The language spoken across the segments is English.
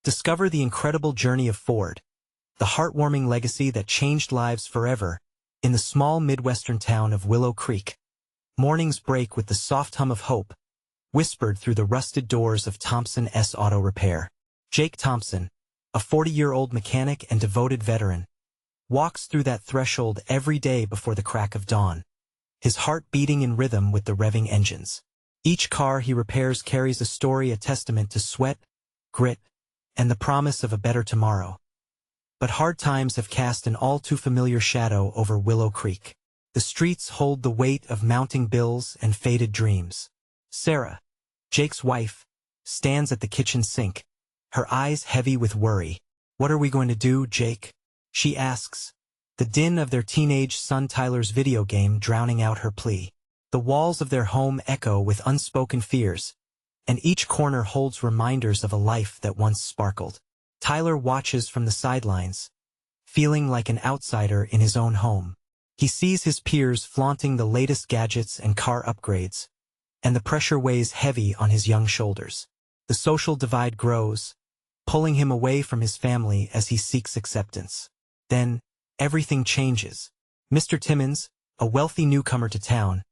Discover the incredible journey of Ford, the heartwarming legacy that changed lives forever, in the small Midwestern town of Willow Creek. Mornings break with the soft hum of hope, whispered through the rusted doors of Thompson's Auto Repair. Jake Thompson, a 40-year-old mechanic and devoted veteran, walks through that threshold every day before the crack of dawn, his heart beating in rhythm with the revving engines. Each car he repairs carries a story, a testament to sweat, grit, and the promise of a better tomorrow. But hard times have cast an all-too-familiar shadow over Willow Creek. The streets hold the weight of mounting bills and faded dreams. Sarah, Jake's wife, stands at the kitchen sink, her eyes heavy with worry. "What are we going to do, Jake?" she asks, the din of their teenage son Tyler's video game drowning out her plea. The walls of their home echo with unspoken fears, and each corner holds reminders of a life that once sparkled. Tyler watches from the sidelines, feeling like an outsider in his own home. He sees his peers flaunting the latest gadgets and car upgrades, and the pressure weighs heavy on his young shoulders. The social divide grows, pulling him away from his family as he seeks acceptance. Then, everything changes. Mr. Timmons, a wealthy newcomer to town,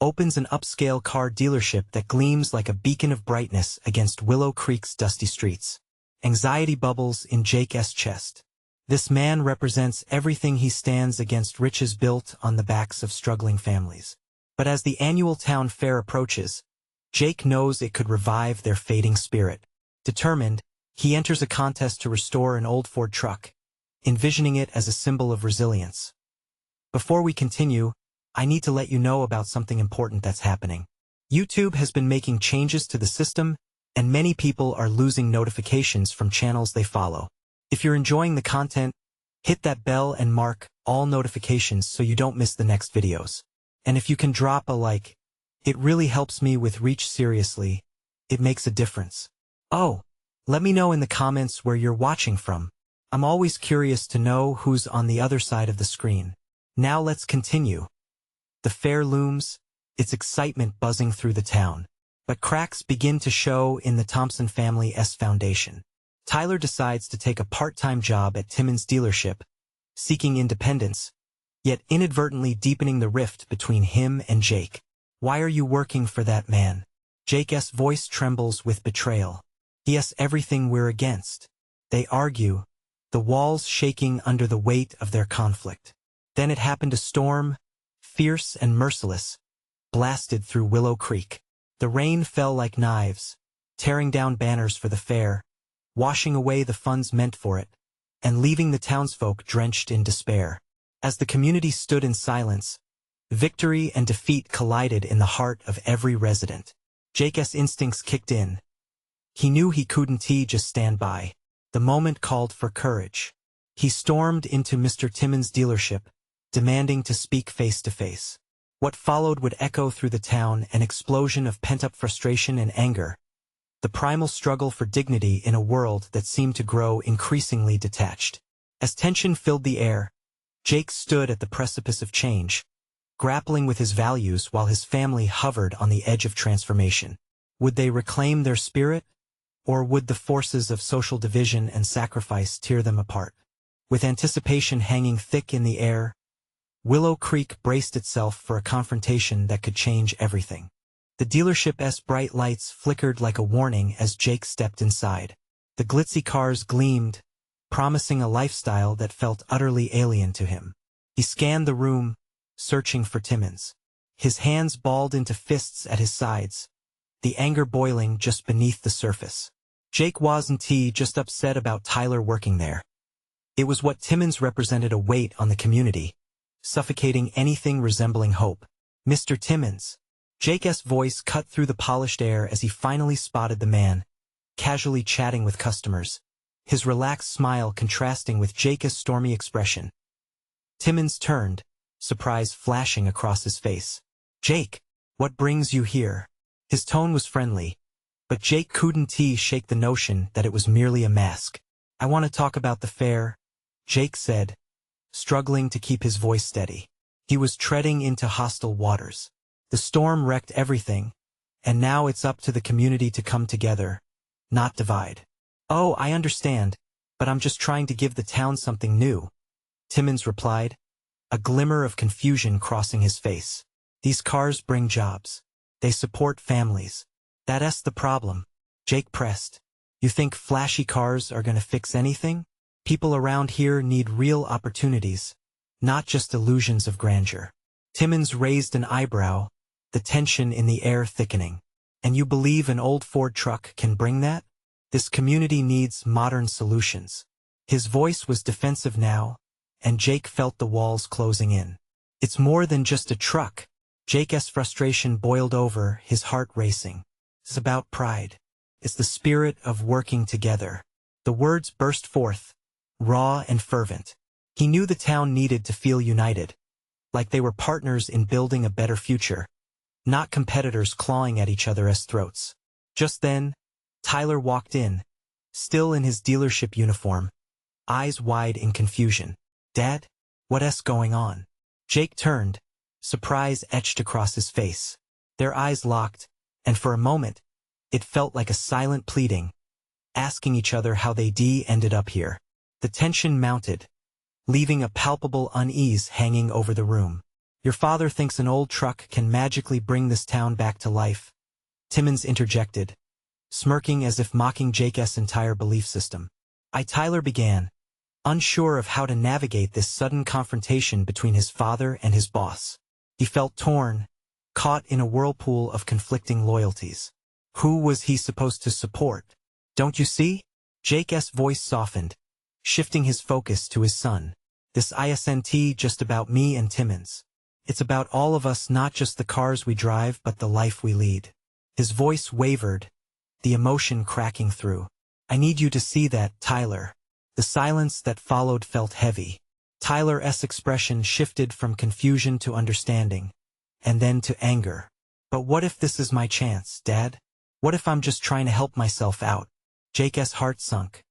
opens an upscale car dealership that gleams like a beacon of brightness against Willow Creek's dusty streets. Anxiety bubbles in Jake's chest. This man represents everything he stands against: riches built on the backs of struggling families. But as the annual town fair approaches, Jake knows it could revive their fading spirit. Determined, he enters a contest to restore an old Ford truck, envisioning it as a symbol of resilience. Before we continue, I need to let you know about something important that's happening. YouTube has been making changes to the system, and many people are losing notifications from channels they follow. If you're enjoying the content, hit that bell and mark all notifications so you don't miss the next videos. And if you can drop a like, it really helps me with reach. Seriously, it makes a difference. Oh, let me know in the comments where you're watching from. I'm always curious to know who's on the other side of the screen. Now let's continue. The fair looms, its excitement buzzing through the town. But cracks begin to show in the Thompson family's foundation. Tyler decides to take a part-time job at Timmons' dealership, seeking independence, yet inadvertently deepening the rift between him and Jake. "Why are you working for that man?" Jake's voice trembles with betrayal. "He has everything we're against." They argue, the walls shaking under the weight of their conflict. Then it happened. A storm, fierce and merciless, blasted through Willow Creek. The rain fell like knives, tearing down banners for the fair, washing away the funds meant for it, and leaving the townsfolk drenched in despair. As the community stood in silence, victory and defeat collided in the heart of every resident. Jake's instincts kicked in. He knew he couldn't just stand by. The moment called for courage. He stormed into Mr. Timmons' dealership, demanding to speak face to face. What followed would echo through the town, an explosion of pent-up frustration and anger, the primal struggle for dignity in a world that seemed to grow increasingly detached. As tension filled the air, Jake stood at the precipice of change, grappling with his values while his family hovered on the edge of transformation. Would they reclaim their spirit, or would the forces of social division and sacrifice tear them apart? With anticipation hanging thick in the air, Willow Creek braced itself for a confrontation that could change everything. The dealership's bright lights flickered like a warning as Jake stepped inside. The glitzy cars gleamed, promising a lifestyle that felt utterly alien to him. He scanned the room, searching for Timmons. His hands balled into fists at his sides, the anger boiling just beneath the surface. Jake wasn't just upset about Tyler working there. It was what Timmons represented: a weight on the community, suffocating anything resembling hope. "Mr. Timmons." Jake's voice cut through the polished air as he finally spotted the man, casually chatting with customers, his relaxed smile contrasting with Jake's stormy expression. Timmons turned, surprise flashing across his face. "Jake, what brings you here?" His tone was friendly, but Jake couldn't shake the notion that it was merely a mask. "I want to talk about the fair," Jake said, struggling to keep his voice steady. He was treading into hostile waters. The storm wrecked everything, and now it's up to the community to come together, not divide. "Oh, I understand, but I'm just trying to give the town something new," Timmons replied, a glimmer of confusion crossing his face. "These cars bring jobs. They support families. That's the problem," Jake pressed. "You think flashy cars are gonna fix anything? People around here need real opportunities, not just illusions of grandeur." Timmons raised an eyebrow, the tension in the air thickening. "And you believe an old Ford truck can bring that? This community needs modern solutions." His voice was defensive now, and Jake felt the walls closing in. "It's more than just a truck." Jake's frustration boiled over, his heart racing. "It's about pride. It's the spirit of working together." The words burst forth, raw and fervent. He knew the town needed to feel united, like they were partners in building a better future, not competitors clawing at each other's throats. Just then, Tyler walked in, still in his dealership uniform, eyes wide in confusion. "Dad? What's going on?" Jake turned, surprise etched across his face. Their eyes locked, and for a moment, it felt like a silent pleading, asking each other how they ended up here. The tension mounted, leaving a palpable unease hanging over the room. "Your father thinks an old truck can magically bring this town back to life," Timmons interjected, smirking as if mocking Jake's entire belief system. Tyler began, unsure of how to navigate this sudden confrontation between his father and his boss. He felt torn, caught in a whirlpool of conflicting loyalties. Who was he supposed to support? "Don't you see?" Jake's voice softened, shifting his focus to his son. "This isn't just about me and Timmons. It's about all of us, not just the cars we drive but the life we lead." His voice wavered, the emotion cracking through. "I need you to see that, Tyler." The silence that followed felt heavy. Tyler's expression shifted from confusion to understanding, and then to anger. "But what if this is my chance, Dad? What if I'm just trying to help myself out?" Jake's heart sunk.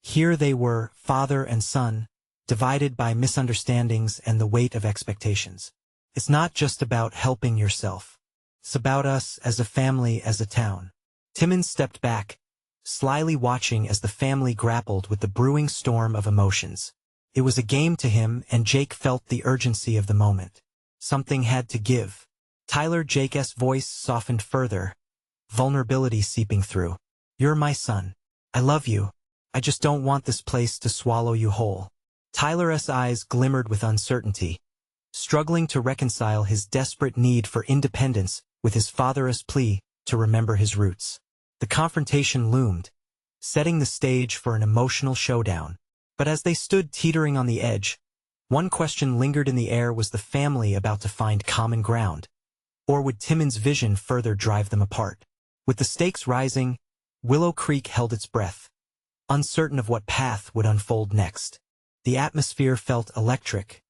Here they were, father and son, divided by misunderstandings and the weight of expectations. "It's not just about helping yourself. It's about us as a family, as a town." Timmons stepped back, slyly watching as the family grappled with the brewing storm of emotions. It was a game to him, and Jake felt the urgency of the moment. Something had to give. Jake's voice softened further, vulnerability seeping through. "You're my son. I love you. I just don't want this place to swallow you whole." Tyler's eyes glimmered with uncertainty, struggling to reconcile his desperate need for independence with his father's plea to remember his roots. The confrontation loomed, setting the stage for an emotional showdown. But as they stood teetering on the edge, one question lingered in the air: was the family about to find common ground? Or would Timmons' vision further drive them apart? With the stakes rising, Willow Creek held its breath, uncertain of what path would unfold next. The atmosphere felt electric,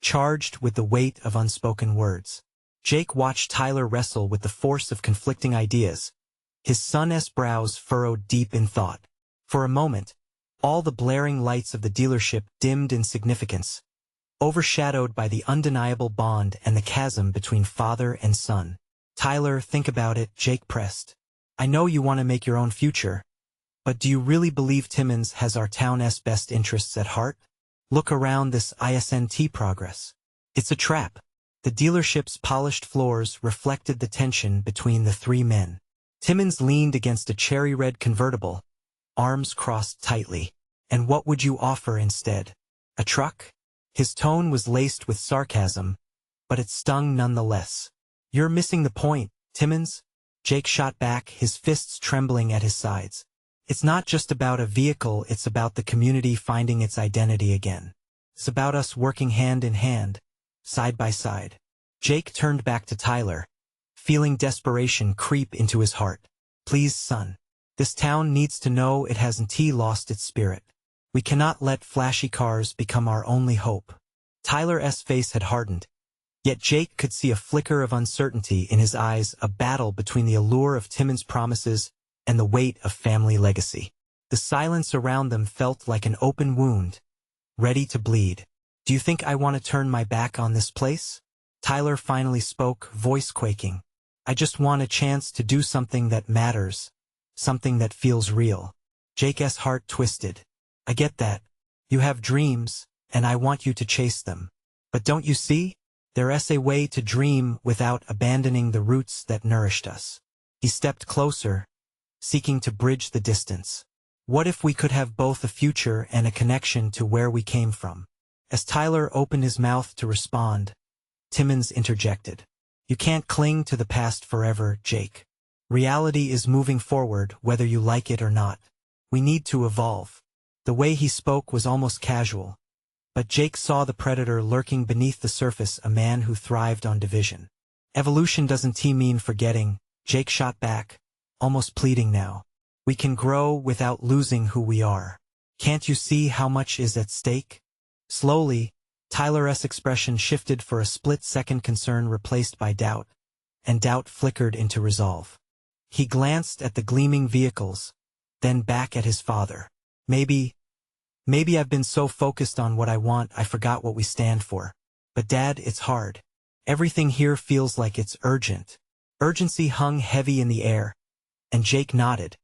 charged with the weight of unspoken words. Jake watched Tyler wrestle with the force of conflicting ideas, his son's brows furrowed deep in thought. For a moment, all the blaring lights of the dealership dimmed in significance, overshadowed by the undeniable bond and the chasm between father and son. "Tyler, think about it," Jake pressed. "I know you want to make your own future, but do you really believe Timmons has our town's best interests at heart? Look around this isn't progress. It's a trap." The dealership's polished floors reflected the tension between the three men. Timmons leaned against a cherry-red convertible, arms crossed tightly. "And what would you offer instead? A truck?" His tone was laced with sarcasm, but it stung nonetheless. "You're missing the point, Timmons," Jake shot back, his fists trembling at his sides. "It's not just about a vehicle, it's about the community finding its identity again. It's about us working hand in hand, side by side." Jake turned back to Tyler, feeling desperation creep into his heart. "Please, son. This town needs to know it hasn't lost its spirit. We cannot let flashy cars become our only hope." Tyler's face had hardened, yet Jake could see a flicker of uncertainty in his eyes, a battle between the allure of Timmons' promises and the weight of family legacy. The silence around them felt like an open wound, ready to bleed. "Do you think I want to turn my back on this place?" Tyler finally spoke, voice quaking. "I just want a chance to do something that matters, something that feels real." Jake's heart twisted. I get that. You have dreams, and I want you to chase them. But don't you see? There's a way to dream without abandoning the roots that nourished us. He stepped closer, seeking to bridge the distance. What if we could have both a future and a connection to where we came from? As Tyler opened his mouth to respond, Timmons interjected. You can't cling to the past forever, Jake. Reality is moving forward whether you like it or not. We need to evolve. The way he spoke was almost casual, but Jake saw the predator lurking beneath the surface, a man who thrived on division. Evolution doesn't mean forgetting, Jake shot back, almost pleading now. We can grow without losing who we are. Can't you see how much is at stake? Slowly, Tyler's expression shifted for a split-second, concern replaced by doubt, and doubt flickered into resolve. He glanced at the gleaming vehicles, then back at his father. Maybe I've been so focused on what I want I forgot what we stand for. But Dad, it's hard. Everything here feels like it's urgent. Urgency hung heavy in the air, and Jake nodded,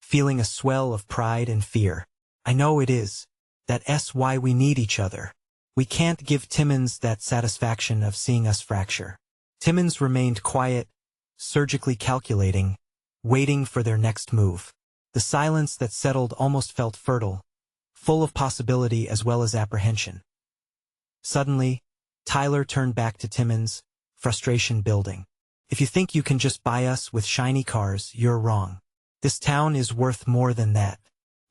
feeling a swell of pride and fear. I know it is. That's why we need each other. We can't give Timmons that satisfaction of seeing us fracture. Timmons remained quiet, surgically calculating, waiting for their next move. The silence that settled almost felt fertile, full of possibility as well as apprehension. Suddenly, Tyler turned back to Timmons, frustration building. If you think you can just buy us with shiny cars, you're wrong. This town is worth more than that.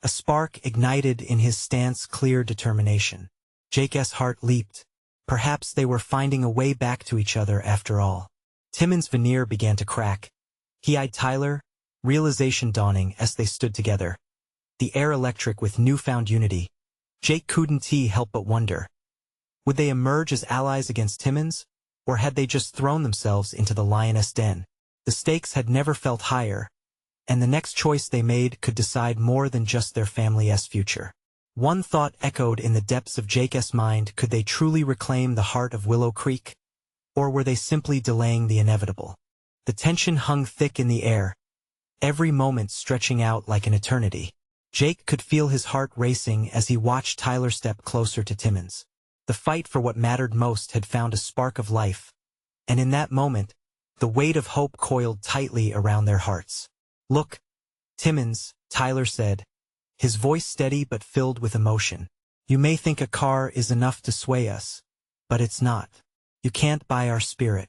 A spark ignited in his stance, clear determination. Jake's heart leaped. Perhaps they were finding a way back to each other after all. Timmons' veneer began to crack. He eyed Tyler, realization dawning as they stood together, the air electric with newfound unity. Jake couldn't help but wonder. Would they emerge as allies against Timmons, or had they just thrown themselves into the lioness den? The stakes had never felt higher, and the next choice they made could decide more than just their family's future. One thought echoed in the depths of Jake's mind: could they truly reclaim the heart of Willow Creek, or were they simply delaying the inevitable? The tension hung thick in the air, every moment stretching out like an eternity. Jake could feel his heart racing as he watched Tyler step closer to Timmons. The fight for what mattered most had found a spark of life, and in that moment, the weight of hope coiled tightly around their hearts. Look, Timmons, Tyler said, his voice steady but filled with emotion. You may think a car is enough to sway us, but it's not. You can't buy our spirit.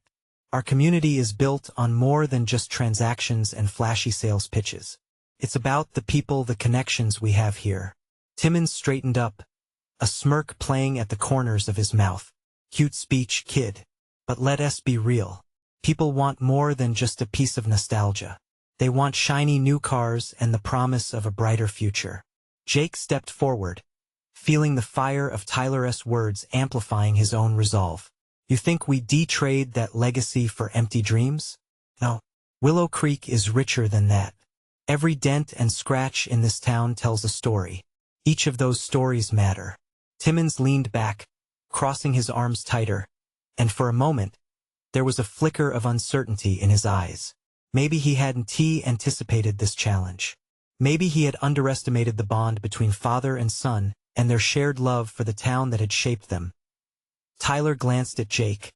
Our community is built on more than just transactions and flashy sales pitches. It's about the people, the connections we have here. Timmons straightened up, a smirk playing at the corners of his mouth. Cute speech, kid. But let us be real. People want more than just a piece of nostalgia. They want shiny new cars and the promise of a brighter future. Jake stepped forward, feeling the fire of Tyler's words amplifying his own resolve. You think we de-trade that legacy for empty dreams? No. Willow Creek is richer than that. Every dent and scratch in this town tells a story. Each of those stories matter. Timmons leaned back, crossing his arms tighter, and for a moment, there was a flicker of uncertainty in his eyes. Maybe he hadn't anticipated this challenge. Maybe he had underestimated the bond between father and son and their shared love for the town that had shaped them. Tyler glanced at Jake,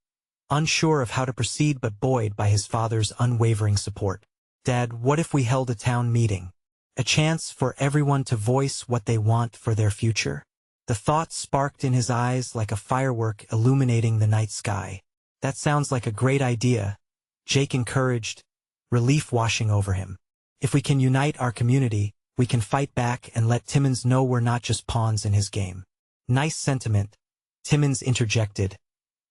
unsure of how to proceed but buoyed by his father's unwavering support. Dad, what if we held a town meeting? A chance for everyone to voice what they want for their future? The thought sparked in his eyes like a firework illuminating the night sky. That sounds like a great idea, Jake encouraged, relief washing over him. If we can unite our community, we can fight back and let Timmons know we're not just pawns in his game. Nice sentiment, Timmons interjected,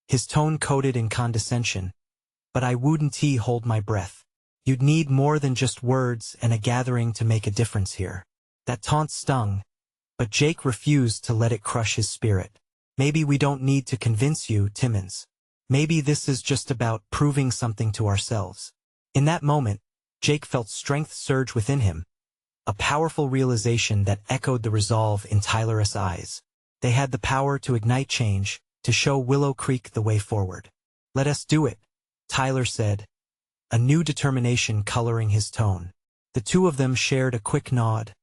his tone coated in condescension. But I wouldn't hold my breath. You'd need more than just words and a gathering to make a difference here. That taunt stung, but Jake refused to let it crush his spirit. Maybe we don't need to convince you, Timmons. Maybe this is just about proving something to ourselves. In that moment, Jake felt strength surge within him, a powerful realization that echoed the resolve in Tyler's eyes. They had the power to ignite change, to show Willow Creek the way forward. Let us do it, Tyler said, a new determination coloring his tone. The two of them shared a quick nod,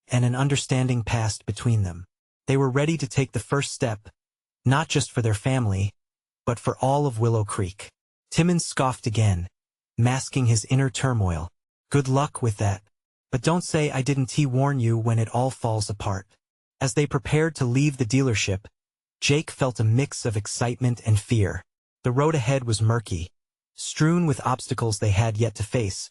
and an understanding passed between them. They were ready to take the first step, not just for their family, but for all of Willow Creek. Timmons scoffed again, masking his inner turmoil. Good luck with that. But don't say I didn't warn you when it all falls apart. As they prepared to leave the dealership, Jake felt a mix of excitement and fear. The road ahead was murky, strewn with obstacles they had yet to face.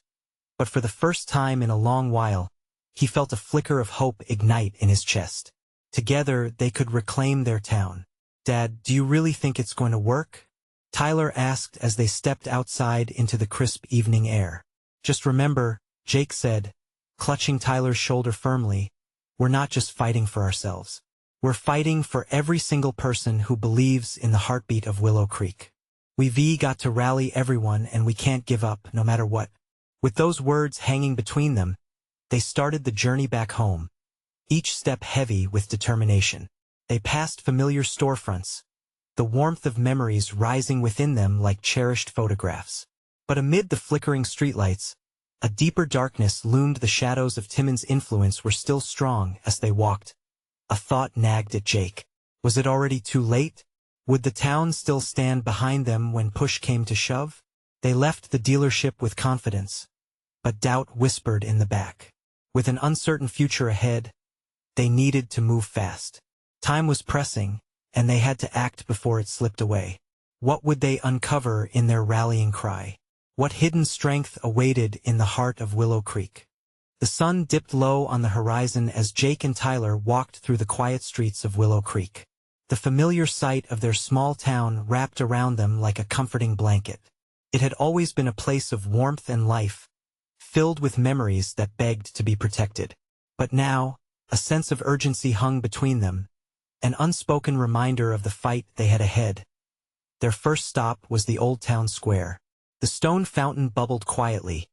But for the first time in a long while, he felt a flicker of hope ignite in his chest. Together, they could reclaim their town. "Dad, do you really think it's going to work?" Tyler asked as they stepped outside into the crisp evening air. "Just remember," Jake said, clutching Tyler's shoulder firmly, "we're not just fighting for ourselves. We're fighting for every single person who believes in the heartbeat of Willow Creek. We've got to rally everyone, and we can't give up, no matter what." With those words hanging between them, they started the journey back home, each step heavy with determination. They passed familiar storefronts, the warmth of memories rising within them like cherished photographs. But amid the flickering streetlights, a deeper darkness loomed. The shadows of Timmons' influence were still strong as they walked. A thought nagged at Jake. Was it already too late? Would the town still stand behind them when push came to shove? They left the dealership with confidence, but doubt whispered in the back. With an uncertain future ahead, they needed to move fast. Time was pressing, and they had to act before it slipped away. What would they uncover in their rallying cry? What hidden strength awaited in the heart of Willow Creek? The sun dipped low on the horizon as Jake and Tyler walked through the quiet streets of Willow Creek. The familiar sight of their small town wrapped around them like a comforting blanket. It had always been a place of warmth and life, filled with memories that begged to be protected. But now, a sense of urgency hung between them, an unspoken reminder of the fight they had ahead. Their first stop was the old town square. The stone fountain bubbled quietly,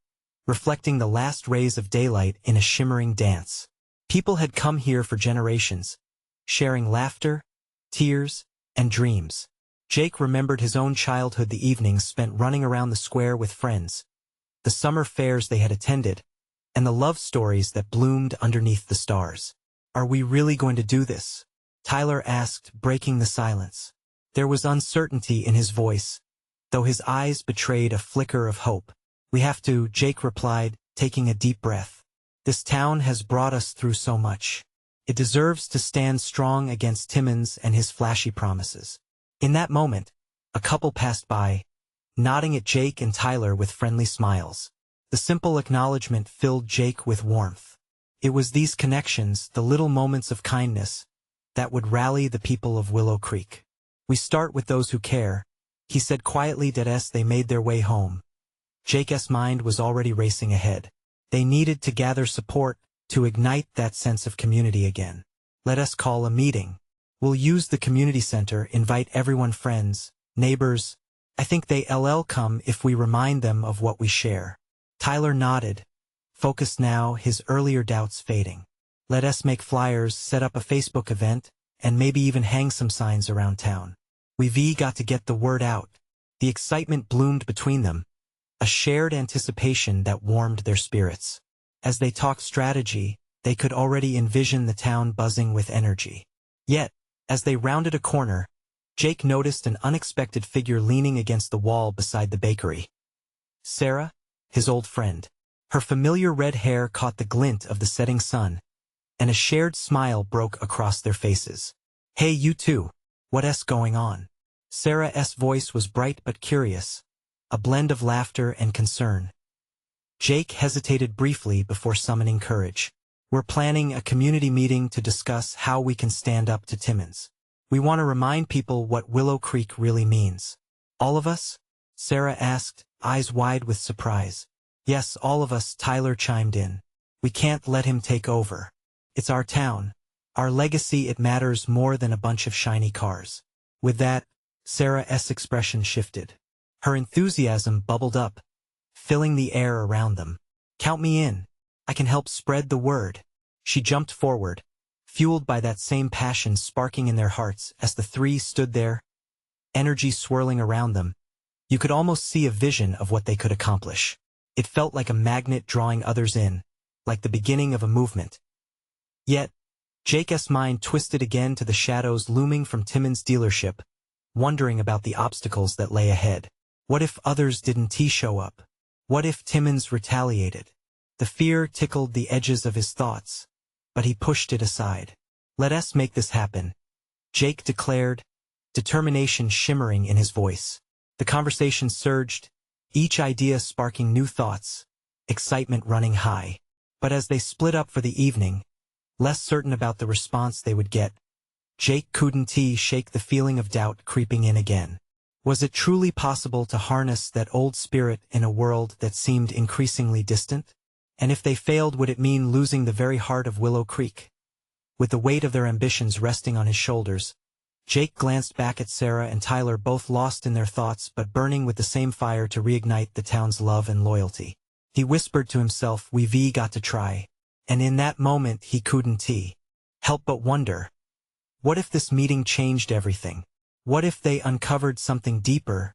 reflecting the last rays of daylight in a shimmering dance. People had come here for generations, sharing laughter, tears, and dreams. Jake remembered his own childhood, the evenings spent running around the square with friends, the summer fairs they had attended, and the love stories that bloomed underneath the stars. "Are we really going to do this?" Tyler asked, breaking the silence. There was uncertainty in his voice, though his eyes betrayed a flicker of hope. "We have to," Jake replied, taking a deep breath. "This town has brought us through so much. It deserves to stand strong against Timmons and his flashy promises." In that moment, a couple passed by, nodding at Jake and Tyler with friendly smiles. The simple acknowledgement filled Jake with warmth. It was these connections, the little moments of kindness, that would rally the people of Willow Creek. "We start with those who care," he said quietly as they made their way home. Jake's mind was already racing ahead. They needed to gather support to ignite that sense of community again. "Let us call a meeting. We'll use the community center, invite everyone, friends, neighbors. I think they'll come if we remind them of what we share." Tyler nodded, focused now, his earlier doubts fading. "Let us make flyers, set up a Facebook event, and maybe even hang some signs around town. We've got to get the word out." The excitement bloomed between them, a shared anticipation that warmed their spirits. As they talked strategy, they could already envision the town buzzing with energy. Yet, as they rounded a corner, Jake noticed an unexpected figure leaning against the wall beside the bakery. Sarah, his old friend. Her familiar red hair caught the glint of the setting sun, and a shared smile broke across their faces. "Hey, you two, what's going on?" Sarah's voice was bright but curious, a blend of laughter and concern. Jake hesitated briefly before summoning courage. "We're planning a community meeting to discuss how we can stand up to Timmons. We want to remind people what Willow Creek really means." "All of us?" Sarah asked, eyes wide with surprise. "Yes, all of us," Tyler chimed in. "We can't let him take over. It's our town, our legacy. It matters more than a bunch of shiny cars." With that, Sarah's expression shifted. Her enthusiasm bubbled up, filling the air around them. "Count me in. I can help spread the word." She jumped forward, fueled by that same passion sparking in their hearts. As the three stood there, energy swirling around them, you could almost see a vision of what they could accomplish. It felt like a magnet drawing others in, like the beginning of a movement. Yet, Jake's mind twisted again to the shadows looming from Timmins' dealership, wondering about the obstacles that lay ahead. What if others didn't show up? What if Timmins retaliated? The fear tickled the edges of his thoughts, but he pushed it aside. "Let us make this happen," Jake declared, determination shimmering in his voice. The conversation surged, each idea sparking new thoughts, excitement running high. But as they split up for the evening, less certain about the response they would get, Jake couldn't shake the feeling of doubt creeping in again. Was it truly possible to harness that old spirit in a world that seemed increasingly distant? And if they failed, would it mean losing the very heart of Willow Creek? With the weight of their ambitions resting on his shoulders, Jake glanced back at Sarah and Tyler, both lost in their thoughts but burning with the same fire to reignite the town's love and loyalty. He whispered to himself, "We've got to try." And in that moment he couldn't help but wonder, what if this meeting changed everything? What if they uncovered something deeper,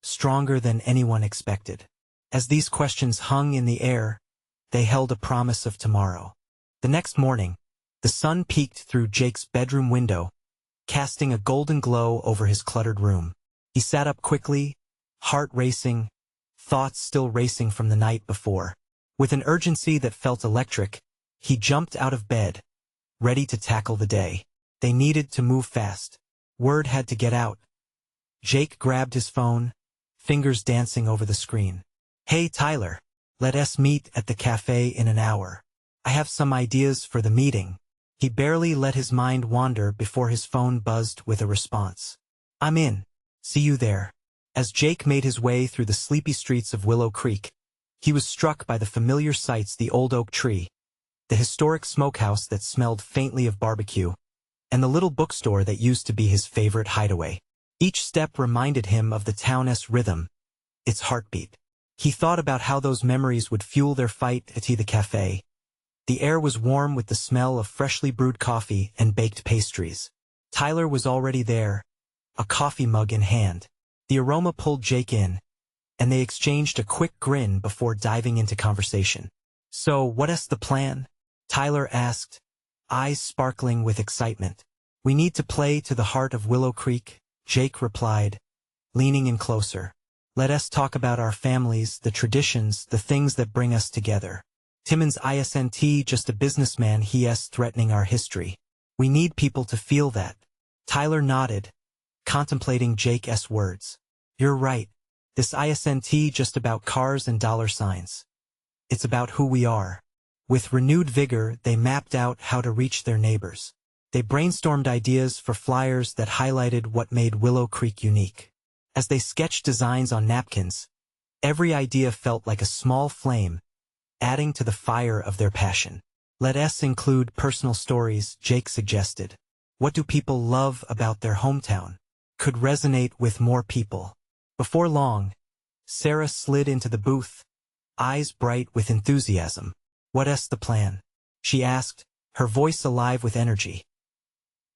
stronger than anyone expected? As these questions hung in the air, they held a promise of tomorrow. The next morning, the sun peeked through Jake's bedroom window, casting a golden glow over his cluttered room. He sat up quickly, heart racing, thoughts still racing from the night before. With an urgency that felt electric, he jumped out of bed, ready to tackle the day. They needed to move fast. Word had to get out. Jake grabbed his phone, fingers dancing over the screen. "Hey Tyler, let us meet at the cafe in an hour. I have some ideas for the meeting." He barely let his mind wander before his phone buzzed with a response. "I'm in. See you there." As Jake made his way through the sleepy streets of Willow Creek, he was struck by the familiar sights: the old oak tree, the historic smokehouse that smelled faintly of barbecue, and the little bookstore that used to be his favorite hideaway. Each step reminded him of the town's rhythm, its heartbeat. He thought about how those memories would fuel their fight at the cafe. The air was warm with the smell of freshly brewed coffee and baked pastries. Tyler was already there, a coffee mug in hand. The aroma pulled Jake in, and they exchanged a quick grin before diving into conversation. "So, what's the plan?" Tyler asked, eyes sparkling with excitement. "We need to play to the heart of Willow Creek," Jake replied, leaning in closer. "Let us talk about our families, the traditions, the things that bring us together. Timmins isn't just a businessman, he's threatening our history. We need people to feel that." Tyler nodded, contemplating Jake's words. "You're right. This isn't just about cars and dollar signs. It's about who we are." With renewed vigor, they mapped out how to reach their neighbors. They brainstormed ideas for flyers that highlighted what made Willow Creek unique. As they sketched designs on napkins, every idea felt like a small flame, adding to the fire of their passion. "Let us include personal stories," Jake suggested. "What do people love about their hometown? Could resonate with more people." Before long, Sarah slid into the booth, eyes bright with enthusiasm. "What's the plan?" she asked, her voice alive with energy.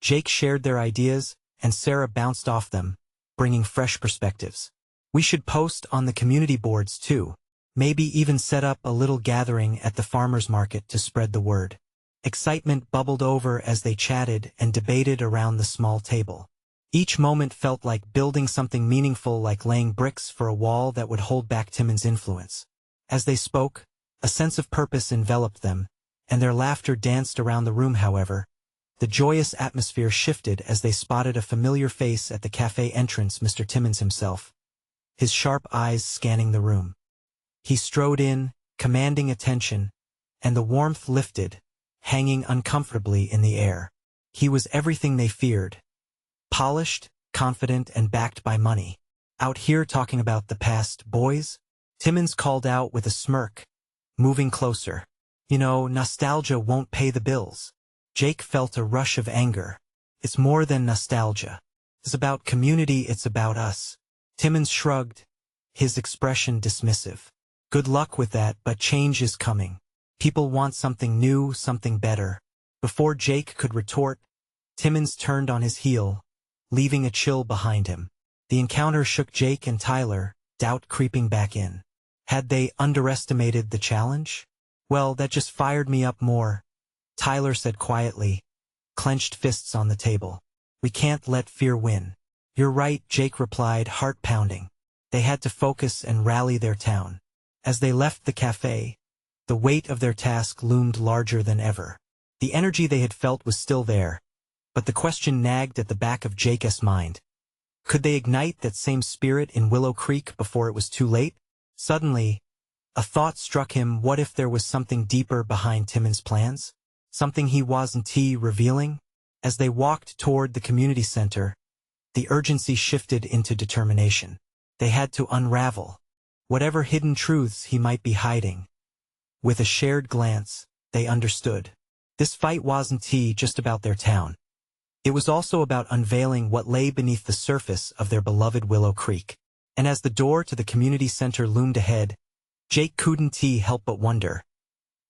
Jake shared their ideas, and Sarah bounced off them, bringing fresh perspectives. "We should post on the community boards too. Maybe even set up a little gathering at the farmer's market to spread the word." Excitement bubbled over as they chatted and debated around the small table. Each moment felt like building something meaningful, like laying bricks for a wall that would hold back Timmins' influence. As they spoke, a sense of purpose enveloped them, and their laughter danced around the room. However, the joyous atmosphere shifted as they spotted a familiar face at the cafe entrance: Mr. Timmins himself, his sharp eyes scanning the room. He strode in, commanding attention, and the warmth lifted, hanging uncomfortably in the air. He was everything they feared: polished, confident, and backed by money. "Out here talking about the past, boys?" Timmins called out with a smirk, moving closer. "You know, nostalgia won't pay the bills." Jake felt a rush of anger. "It's more than nostalgia. It's about community, it's about us." Timmins shrugged, his expression dismissive. "Good luck with that, but change is coming. People want something new, something better." Before Jake could retort, Timmins turned on his heel, leaving a chill behind him. The encounter shook Jake and Tyler, doubt creeping back in. Had they underestimated the challenge? "Well, that just fired me up more," Tyler said quietly, clenched fists on the table. We can't let fear win. You're right, Jake replied, heart pounding. They had to focus and rally their town. As they left the cafe, the weight of their task loomed larger than ever. The energy they had felt was still there, but the question nagged at the back of Jake's mind. Could they ignite that same spirit in Willow Creek before it was too late? Suddenly, a thought struck him. What if there was something deeper behind Timon's plans? Something he wasn't revealing? As they walked toward the community center, the urgency shifted into determination. They had to unravel whatever hidden truths he might be hiding. With a shared glance, they understood. This fight wasn't just about their town. It was also about unveiling what lay beneath the surface of their beloved Willow Creek. And as the door to the community center loomed ahead, Jake couldn't help but wonder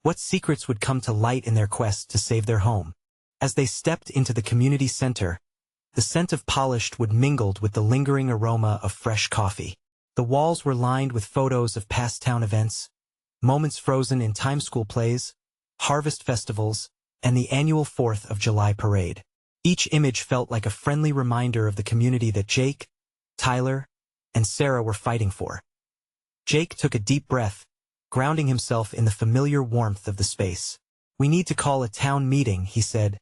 what secrets would come to light in their quest to save their home. As they stepped into the community center, the scent of polished wood mingled with the lingering aroma of fresh coffee. The walls were lined with photos of past town events, moments frozen in time school plays, harvest festivals, and the annual 4th of July parade. Each image felt like a friendly reminder of the community that Jake, Tyler, and Sarah were fighting for. Jake took a deep breath, grounding himself in the familiar warmth of the space. We need to call a town meeting, he said,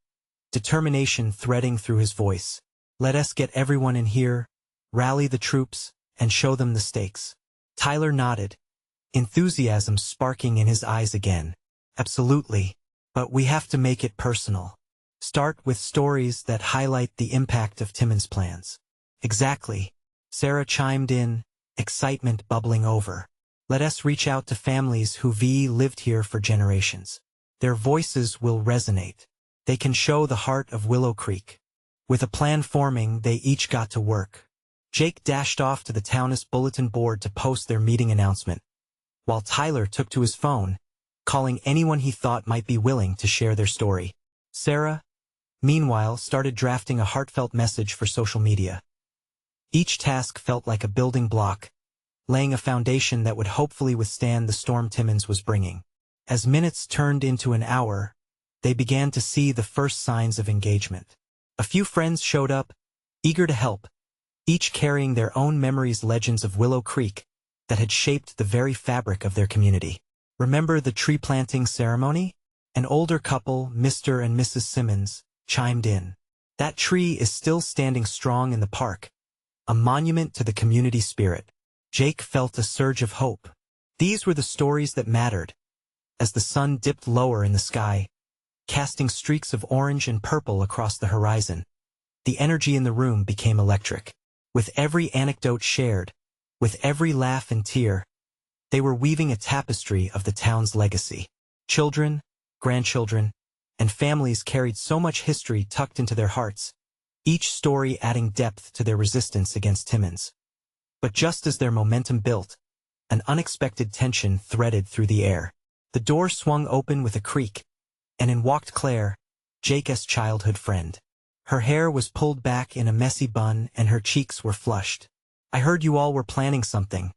determination threading through his voice. Let us get everyone in here, rally the troops, and show them the stakes. Tyler nodded, enthusiasm sparking in his eyes again. Absolutely, but we have to make it personal. Start with stories that highlight the impact of Timon's plans. Exactly, Sarah chimed in, excitement bubbling over. Let us reach out to families who've lived here for generations. Their voices will resonate. They can show the heart of Willow Creek. With a plan forming, they each got to work. Jake dashed off to the town's bulletin board to post their meeting announcement, while Tyler took to his phone, calling anyone he thought might be willing to share their story. Sarah, meanwhile, started drafting a heartfelt message for social media. Each task felt like a building block, laying a foundation that would hopefully withstand the storm Timmons was bringing. As minutes turned into an hour, they began to see the first signs of engagement. A few friends showed up, eager to help, each carrying their own memories, legends of Willow Creek that had shaped the very fabric of their community. Remember the tree planting ceremony? An older couple, Mr. and Mrs. Simmons, chimed in. That tree is still standing strong in the park, a monument to the community spirit. Jake felt a surge of hope. These were the stories that mattered. As the sun dipped lower in the sky, casting streaks of orange and purple across the horizon, the energy in the room became electric. With every anecdote shared, with every laugh and tear, they were weaving a tapestry of the town's legacy. Children, grandchildren, and families carried so much history tucked into their hearts, each story adding depth to their resistance against Timmons. But just as their momentum built, an unexpected tension threaded through the air. The door swung open with a creak, and in walked Claire, Jake's childhood friend. Her hair was pulled back in a messy bun and her cheeks were flushed. I heard you all were planning something,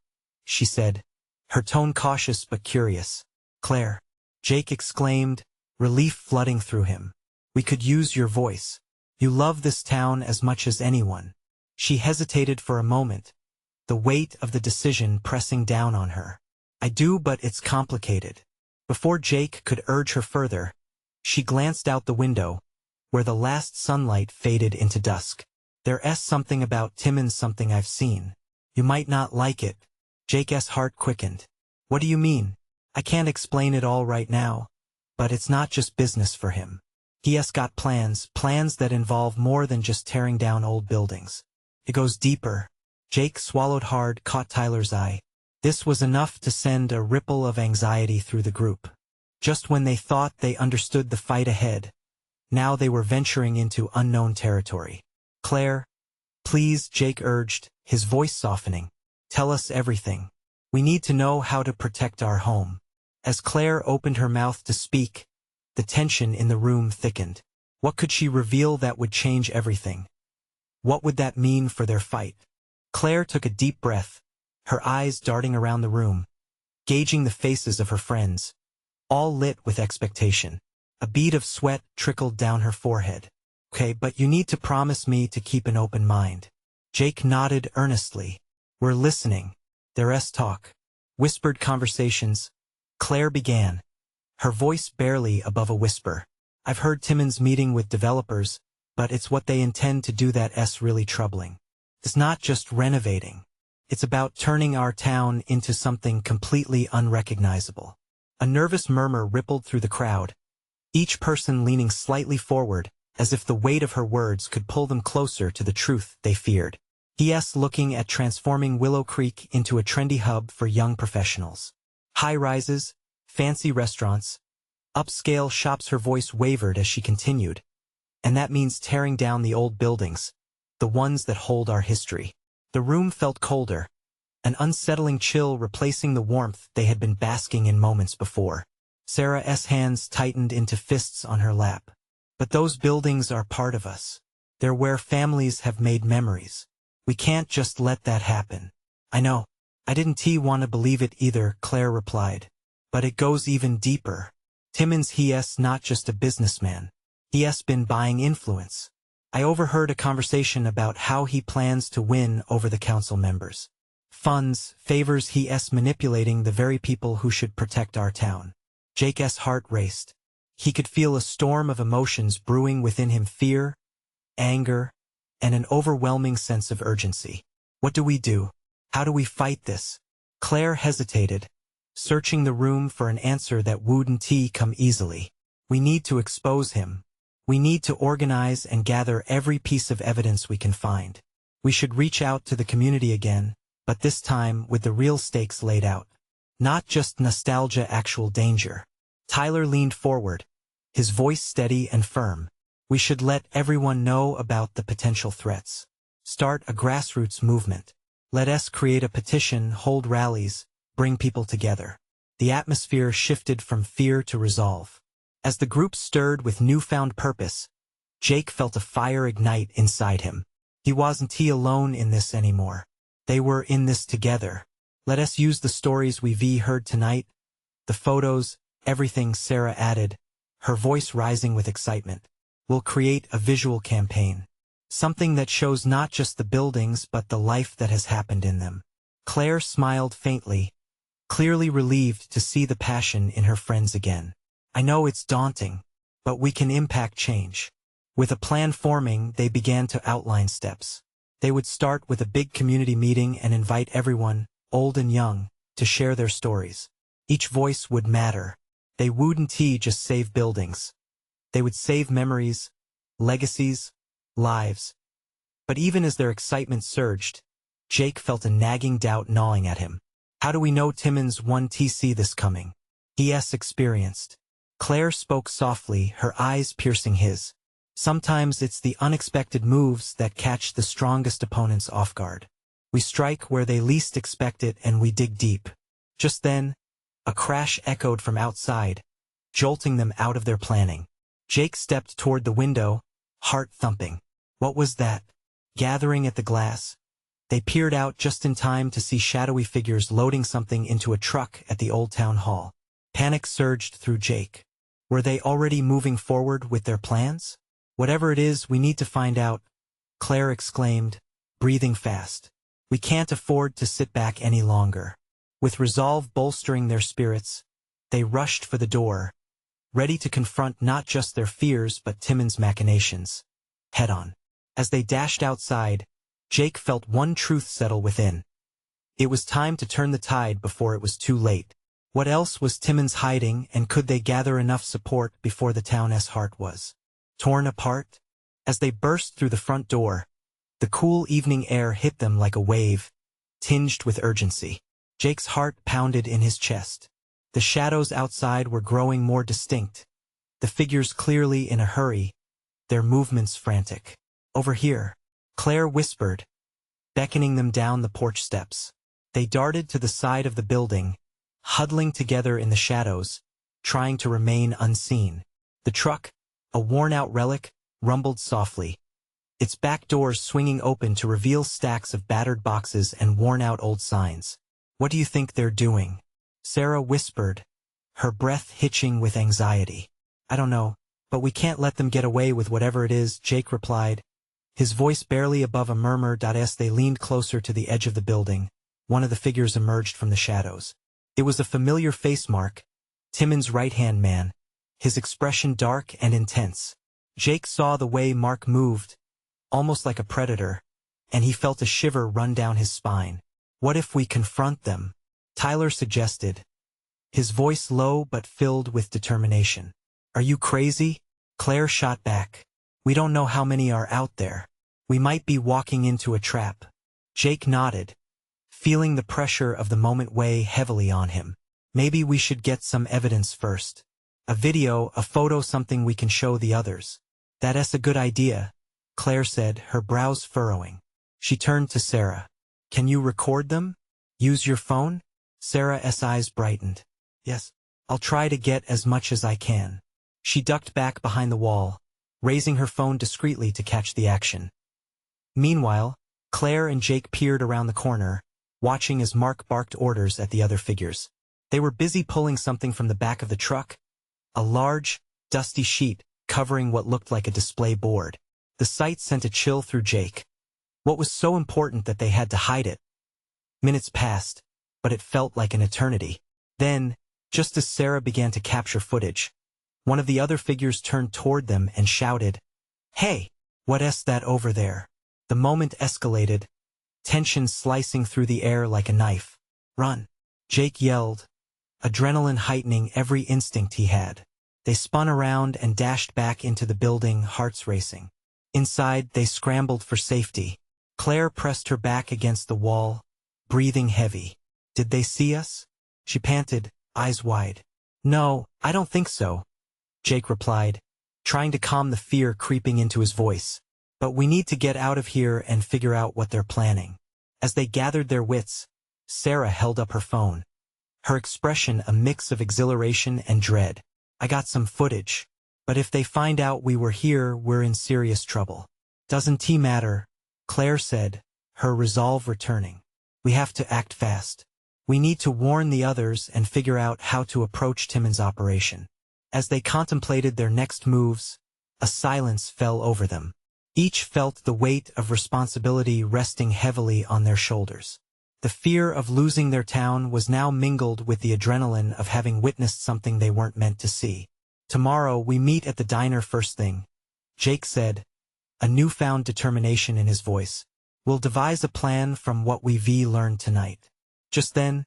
she said, her tone cautious but curious. Claire, Jake exclaimed, relief flooding through him. We could use your voice. You love this town as much as anyone. She hesitated for a moment, the weight of the decision pressing down on her. I do, but it's complicated. Before Jake could urge her further, she glanced out the window, where the last sunlight faded into dusk. There's something about Timmons, something I've seen. You might not like it. Jake's heart quickened. What do you mean? I can't explain it all right now, but it's not just business for him. He's got plans that involve more than just tearing down old buildings. It goes deeper. Jake swallowed hard, caught Tyler's eye. This was enough to send a ripple of anxiety through the group. Just when they thought they understood the fight ahead, now they were venturing into unknown territory. Claire, please, Jake urged, his voice softening. Tell us everything. We need to know how to protect our home. As Claire opened her mouth to speak, the tension in the room thickened. What could she reveal that would change everything? What would that mean for their fight? Claire took a deep breath, her eyes darting around the room, gauging the faces of her friends, all lit with expectation. A bead of sweat trickled down her forehead. Okay, but you need to promise me to keep an open mind. Jake nodded earnestly. We're listening. There's talk. Whispered conversations. Claire began, her voice barely above a whisper. I've heard Timmons meeting with developers, but it's what they intend to do that's really troubling. It's not just renovating. It's about turning our town into something completely unrecognizable. A nervous murmur rippled through the crowd, each person leaning slightly forward, as if the weight of her words could pull them closer to the truth they feared. He.S. looking at transforming Willow Creek into a trendy hub for young professionals. High-rises, fancy restaurants, upscale shops. Her voice wavered as she continued. And that means tearing down the old buildings, the ones that hold our history. The room felt colder, an unsettling chill replacing the warmth they had been basking in moments before. Sarah's hands tightened into fists on her lap. But those buildings are part of us. They're where families have made memories. We can't just let that happen. I know. I didn't want to believe it either, Claire replied. But it goes even deeper. Timmons he's not just a businessman. He's been buying influence. I overheard a conversation about how he plans to win over the council members. Funds, favors. He's manipulating the very people who should protect our town. Jake's heart raced. He could feel a storm of emotions brewing within him: fear, anger, and an overwhelming sense of urgency. What do we do? How do we fight this? Claire hesitated, searching the room for an answer that wouldn't come easily. We need to expose him. We need to organize and gather every piece of evidence we can find. We should reach out to the community again, but this time with the real stakes laid out. Not just nostalgia, actual danger. Tyler leaned forward, his voice steady and firm. We should let everyone know about the potential threats. Start a grassroots movement. Let us create a petition, hold rallies, bring people together. The atmosphere shifted from fear to resolve. As the group stirred with newfound purpose, Jake felt a fire ignite inside him. He wasn't alone in this anymore. They were in this together. Let us use the stories we've heard tonight, the photos, everything, Sarah added, her voice rising with excitement. We'll create a visual campaign. Something that shows not just the buildings but the life that has happened in them. Claire smiled faintly, clearly relieved to see the passion in her friends again. I know it's daunting, but we can impact change. With a plan forming, they began to outline steps. They would start with a big community meeting and invite everyone, old and young, to share their stories. Each voice would matter. They wouldn't just save buildings. They would save memories, legacies, lives. But even as their excitement surged, Jake felt a nagging doubt gnawing at him. How do we know Timmons won't see this coming? He.S. experienced. Claire spoke softly, her eyes piercing his. Sometimes it's the unexpected moves that catch the strongest opponents off guard. We strike where they least expect it and we dig deep. Just then, a crash echoed from outside, jolting them out of their planning. Jake stepped toward the window, heart thumping. What was that? Gathering at the glass, they peered out just in time to see shadowy figures loading something into a truck at the old town hall. Panic surged through Jake. Were they already moving forward with their plans? Whatever it is, we need to find out, Claire exclaimed, breathing fast. We can't afford to sit back any longer. With resolve bolstering their spirits, they rushed for the door, ready to confront not just their fears but Timmons' machinations, head-on. As they dashed outside, Jake felt one truth settle within. It was time to turn the tide before it was too late. What else was Timmons hiding, and could they gather enough support before the town's heart was torn apart? As they burst through the front door, the cool evening air hit them like a wave, tinged with urgency. Jake's heart pounded in his chest. The shadows outside were growing more distinct, the figures clearly in a hurry, their movements frantic. Over here, Claire whispered, beckoning them down the porch steps. They darted to the side of the building, huddling together in the shadows, trying to remain unseen. The truck, a worn-out relic, rumbled softly, its back doors swinging open to reveal stacks of battered boxes and worn-out old signs. What do you think they're doing? Sarah whispered, her breath hitching with anxiety. I don't know, but we can't let them get away with whatever it is, Jake replied, his voice barely above a murmur. As they leaned closer to the edge of the building, one of the figures emerged from the shadows. It was a familiar face, Mark, Timon's right-hand man, his expression dark and intense. Jake saw the way Mark moved, almost like a predator, and he felt a shiver run down his spine. What if we confront them? Tyler suggested, his voice low but filled with determination. Are you crazy? Claire shot back. We don't know how many are out there. We might be walking into a trap. Jake nodded, feeling the pressure of the moment weigh heavily on him. Maybe we should get some evidence first. A video, a photo, something we can show the others. That's a good idea, Claire said, her brows furrowing. She turned to Sarah. Can you record them? Use your phone? Sarah's eyes brightened. Yes, I'll try to get as much as I can. She ducked back behind the wall, raising her phone discreetly to catch the action. Meanwhile, Claire and Jake peered around the corner, watching as Mark barked orders at the other figures. They were busy pulling something from the back of the truck, a large, dusty sheet covering what looked like a display board. The sight sent a chill through Jake. What was so important that they had to hide it? Minutes passed, but it felt like an eternity. Then, just as Sarah began to capture footage, one of the other figures turned toward them and shouted, "Hey, what's that over there?" The moment escalated, tension slicing through the air like a knife. Run! Jake yelled, adrenaline heightening every instinct he had. They spun around and dashed back into the building, hearts racing. Inside, they scrambled for safety. Claire pressed her back against the wall, breathing heavy. Did they see us? She panted, eyes wide. No, I don't think so, Jake replied, trying to calm the fear creeping into his voice. But we need to get out of here and figure out what they're planning. As they gathered their wits, Sarah held up her phone, her expression a mix of exhilaration and dread. I got some footage, but if they find out we were here, we're in serious trouble. Doesn't matter, Claire said, her resolve returning. We have to act fast. We need to warn the others and figure out how to approach Timon's operation. As they contemplated their next moves, a silence fell over them. Each felt the weight of responsibility resting heavily on their shoulders. The fear of losing their town was now mingled with the adrenaline of having witnessed something they weren't meant to see. Tomorrow we meet at the diner first thing, Jake said, a newfound determination in his voice. We'll devise a plan from what we've learned tonight. Just then,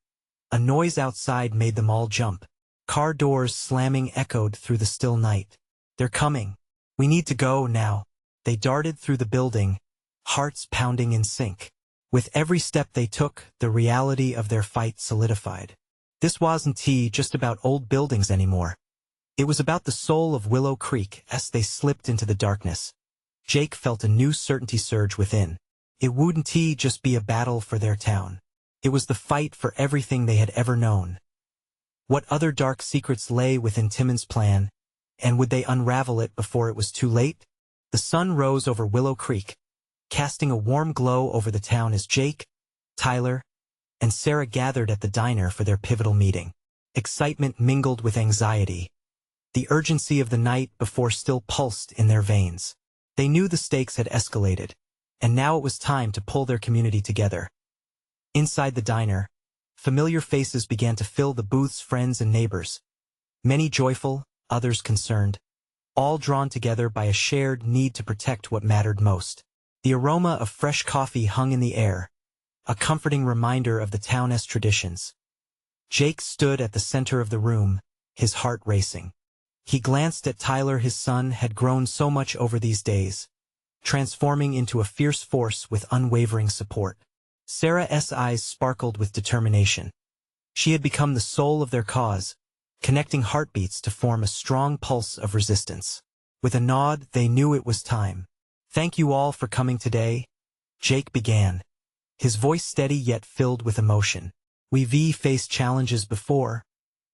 a noise outside made them all jump. Car doors slamming echoed through the still night. They're coming. We need to go now. They darted through the building, hearts pounding in sync. With every step they took, the reality of their fight solidified. This wasn't just about old buildings anymore. It was about the soul of Willow Creek. As they slipped into the darkness, Jake felt a new certainty surge within. It wouldn't just be a battle for their town. It was the fight for everything they had ever known. What other dark secrets lay within Timon's plan, and would they unravel it before it was too late? The sun rose over Willow Creek, casting a warm glow over the town as Jake, Tyler, and Sarah gathered at the diner for their pivotal meeting. Excitement mingled with anxiety. The urgency of the night before still pulsed in their veins. They knew the stakes had escalated, and now it was time to pull their community together. Inside the diner, familiar faces began to fill the booth's friends and neighbors. Many joyful, others concerned, all drawn together by a shared need to protect what mattered most. The aroma of fresh coffee hung in the air, a comforting reminder of the town's traditions. Jake stood at the center of the room, his heart racing. He glanced at Tyler. His son had grown so much over these days, transforming into a fierce force with unwavering support. Sarah's eyes sparkled with determination. She had become the soul of their cause, connecting heartbeats to form a strong pulse of resistance. With a nod, they knew it was time. Thank you all for coming today, Jake began, his voice steady yet filled with emotion. We've faced challenges before,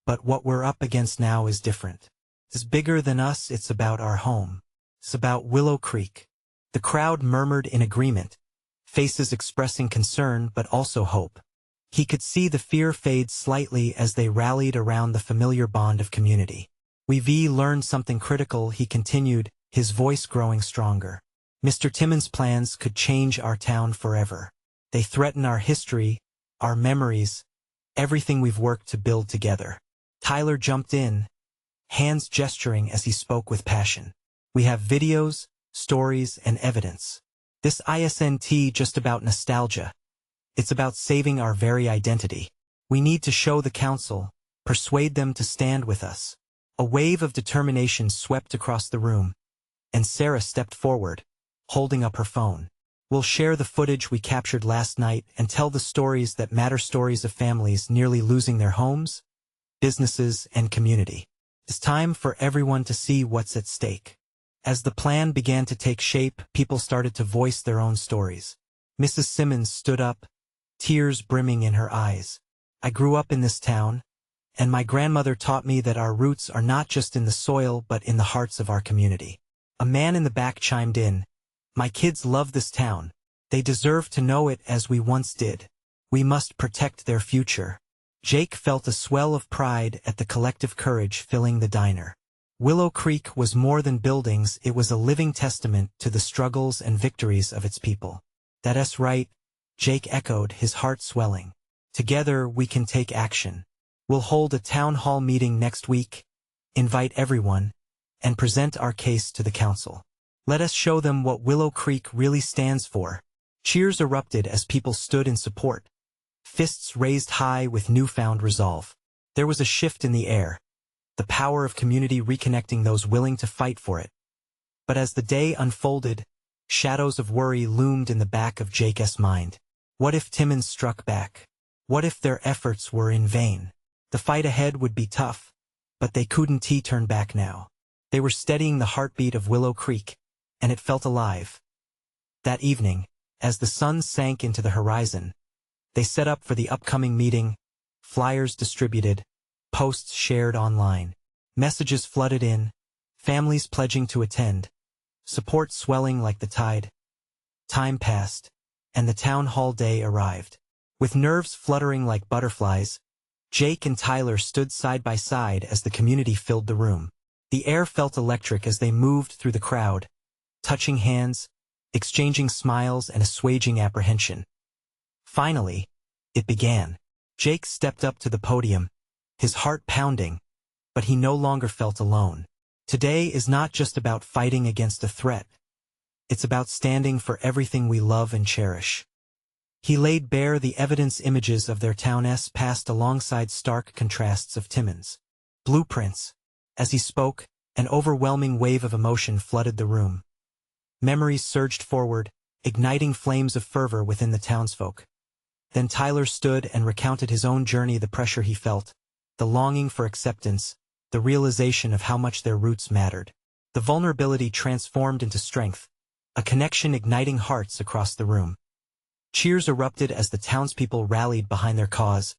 but what we're up against now is different. It's bigger than us. It's about our home. It's about Willow Creek. The crowd murmured in agreement, faces expressing concern but also hope. He could see the fear fade slightly as they rallied around the familiar bond of community. We've learned something critical, he continued, his voice growing stronger. Mr. Timmons' plans could change our town forever. They threaten our history, our memories, everything we've worked to build together. Tyler jumped in, hands gesturing as he spoke with passion. We have videos, stories, and evidence. This isn't just about nostalgia. It's about saving our very identity. We need to show the council, persuade them to stand with us. A wave of determination swept across the room, and Sarah stepped forward, holding up her phone. We'll share the footage we captured last night and tell the stories that matter, stories of families nearly losing their homes, businesses, and community. It's time for everyone to see what's at stake. As the plan began to take shape, people started to voice their own stories. Mrs. Simmons stood up, tears brimming in her eyes. I grew up in this town, and my grandmother taught me that our roots are not just in the soil but in the hearts of our community. A man in the back chimed in, my kids love this town. They deserve to know it as we once did. We must protect their future. Jake felt a swell of pride at the collective courage filling the diner. Willow Creek was more than buildings, it was a living testament to the struggles and victories of its people. That's right, Jake echoed, his heart swelling. Together we can take action. We'll hold a town hall meeting next week, invite everyone, and present our case to the council. Let us show them what Willow Creek really stands for. Cheers erupted as people stood in support, fists raised high with newfound resolve. There was a shift in the air, the power of community reconnecting those willing to fight for it. But as the day unfolded, shadows of worry loomed in the back of Jake's mind. What if Timmons struck back? What if their efforts were in vain? The fight ahead would be tough, but they couldn't turn back now. They were steadying the heartbeat of Willow Creek, and it felt alive. That evening, as the sun sank into the horizon, they set up for the upcoming meeting, flyers distributed, posts shared online, messages flooded in, families pledging to attend, support swelling like the tide. Time passed, and the town hall day arrived. With nerves fluttering like butterflies, Jake and Tyler stood side by side as the community filled the room. The air felt electric as they moved through the crowd, touching hands, exchanging smiles and assuaging apprehension. Finally, it began. Jake stepped up to the podium, his heart pounding, but he no longer felt alone. Today is not just about fighting against a threat. It's about standing for everything we love and cherish. He laid bare the evidence, images of their town's past alongside stark contrasts of Timmons' blueprints. As he spoke, an overwhelming wave of emotion flooded the room. Memories surged forward, igniting flames of fervor within the townsfolk. Then Tyler stood and recounted his own journey, the pressure he felt, the longing for acceptance, the realization of how much their roots mattered. The vulnerability transformed into strength, a connection igniting hearts across the room. Cheers erupted as the townspeople rallied behind their cause,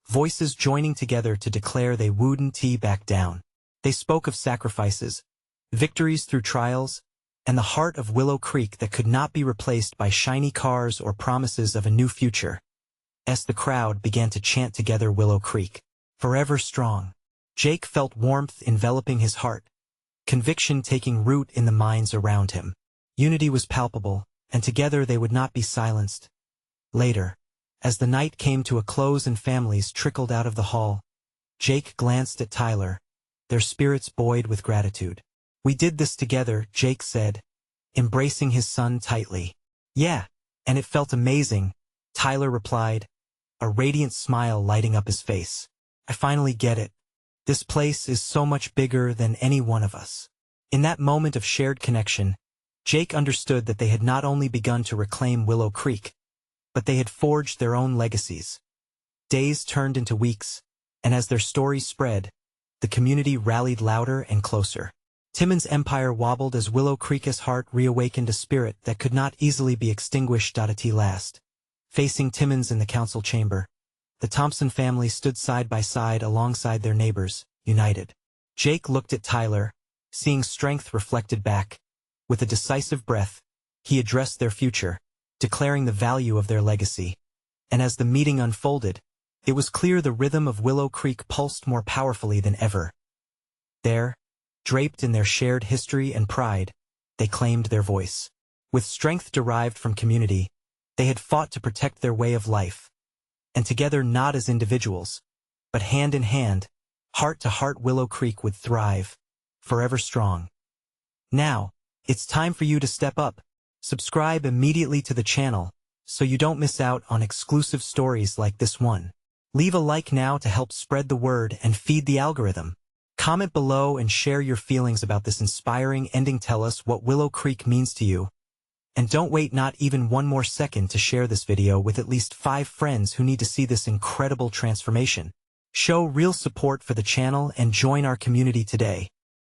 voices joining together to declare they wouldn't back down. They spoke of sacrifices, victories through trials, and the heart of Willow Creek that could not be replaced by shiny cars or promises of a new future. As the crowd began to chant together, Willow Creek, forever strong, Jake felt warmth enveloping his heart, conviction taking root in the minds around him. Unity was palpable, and together they would not be silenced. Later, as the night came to a close and families trickled out of the hall, Jake glanced at Tyler, their spirits buoyed with gratitude. We did this together, Jake said, embracing his son tightly. Yeah, and it felt amazing, Tyler replied, a radiant smile lighting up his face. I finally get it. This place is so much bigger than any one of us. In that moment of shared connection, Jake understood that they had not only begun to reclaim Willow Creek, but they had forged their own legacies. Days turned into weeks, and as their stories spread, the community rallied louder and closer. Timmons' empire wobbled as Willow Creek's heart reawakened a spirit that could not easily be extinguished. At last, facing Timmons in the council chamber, the Thompson family stood side by side alongside their neighbors, united. Jake looked at Tyler, seeing strength reflected back. With a decisive breath, he addressed their future, declaring the value of their legacy. And as the meeting unfolded, it was clear the rhythm of Willow Creek pulsed more powerfully than ever. there, draped in their shared history and pride, they claimed their voice. With strength derived from community, they had fought to protect their way of life. And together, not as individuals, but hand in hand, heart to heart, Willow Creek would thrive, forever strong. Now, it's time for you to step up. Subscribe immediately to the channel, so you don't miss out on exclusive stories like this one. Leave a like now to help spread the word and feed the algorithm. Comment below and share your feelings about this inspiring ending. Tell us what Willow Creek means to you. And don't wait not even one more second to share this video with at least 5 friends who need to see this incredible transformation. Show real support for the channel and join our community today.